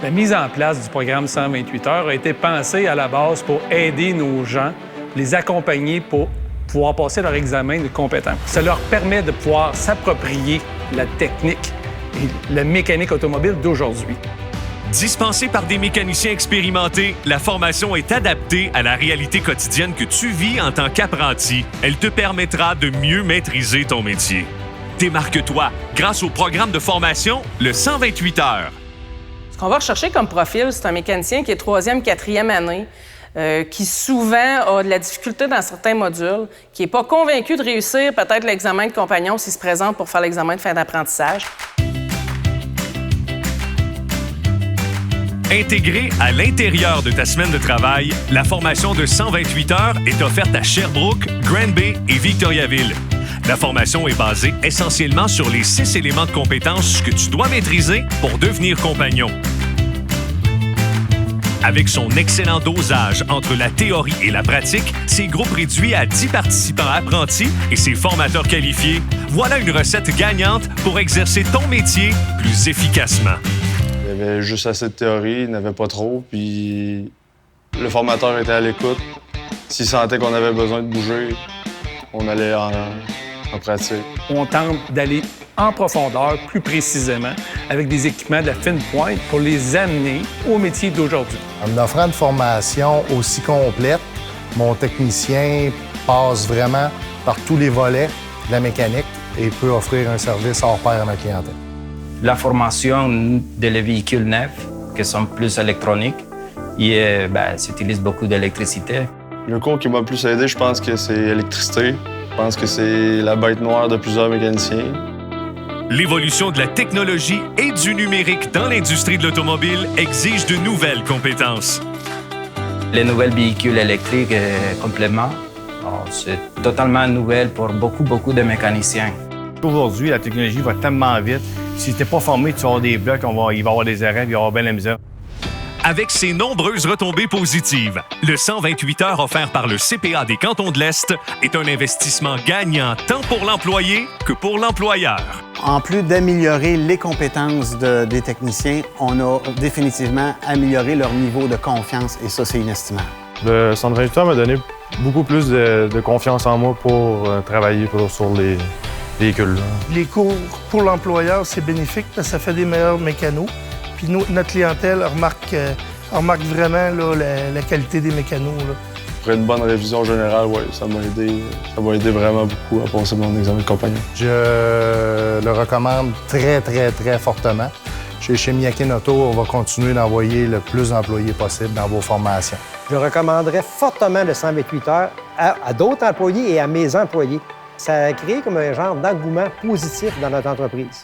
La mise en place du programme 128 heures a été pensée à la base pour aider nos gens, les accompagner pour pouvoir passer leur examen de compétences. Ça leur permet de pouvoir s'approprier la technique et la mécanique automobile d'aujourd'hui. Dispensée par des mécaniciens expérimentés, la formation est adaptée à la réalité quotidienne que tu vis en tant qu'apprenti. Elle te permettra de mieux maîtriser ton métier. Démarque-toi grâce au programme de formation, le 128 heures. Ce qu'on va rechercher comme profil, c'est un mécanicien qui est 3e, 4e année, qui souvent a de la difficulté dans certains modules, qui n'est pas convaincu de réussir peut-être l'examen de compagnon s'il se présente pour faire l'examen de fin d'apprentissage. Intégrée à l'intérieur de ta semaine de travail, la formation de 128 heures est offerte à Sherbrooke, Granby et Victoriaville. La formation est basée essentiellement sur les 6 éléments de compétences que tu dois maîtriser pour devenir compagnon. Avec son excellent dosage entre la théorie et la pratique, ses groupes réduits à 10 participants apprentis et ses formateurs qualifiés, voilà une recette gagnante pour exercer ton métier plus efficacement. Il y avait juste assez de théorie, il n'y en avait pas trop, puis le formateur était à l'écoute. S'il sentait qu'on avait besoin de bouger, on allait en pratique. On tente d'aller en profondeur, plus précisément, avec des équipements de la fine pointe pour les amener au métier d'aujourd'hui. En offrant une formation aussi complète, mon technicien passe vraiment par tous les volets de la mécanique et peut offrir un service hors pair à ma clientèle. La formation de les véhicules neufs, qui sont plus électroniques, et s'utilise beaucoup d'électricité. Le cours qui m'a le plus aidé, je pense que c'est l'électricité. Je pense que c'est la bête noire de plusieurs mécaniciens. L'évolution de la technologie et du numérique dans l'industrie de l'automobile exige de nouvelles compétences. Les nouveaux véhicules électriques complément, c'est totalement nouvel pour beaucoup de mécaniciens. Aujourd'hui, la technologie va tellement vite. Si tu n'es pas formé, tu vas avoir des blocs, il va y avoir des arrêts, il va y avoir bien la misère. Avec ses nombreuses retombées positives, le 128 heures offert par le CPA des Cantons de l'Est est un investissement gagnant tant pour l'employé que pour l'employeur. En plus d'améliorer les compétences des techniciens, on a définitivement amélioré leur niveau de confiance et ça, c'est inestimable. Le 128 heures m'a donné beaucoup plus de confiance en moi pour travailler sur les véhicules. Les cours pour l'employeur, c'est bénéfique parce que ça fait des meilleurs mécanos. Puis nous, notre clientèle remarque vraiment là, la qualité des mécanos. Là. Pour une bonne révision générale, oui, ça m'a aidé vraiment beaucoup à passer mon examen de compagnon. Je le recommande très fortement. Chez Miyake Auto, on va continuer d'envoyer le plus d'employés possible dans vos formations. Je recommanderais fortement le 128 heures à d'autres employés et à mes employés. Ça a créé comme un genre d'engouement positif dans notre entreprise.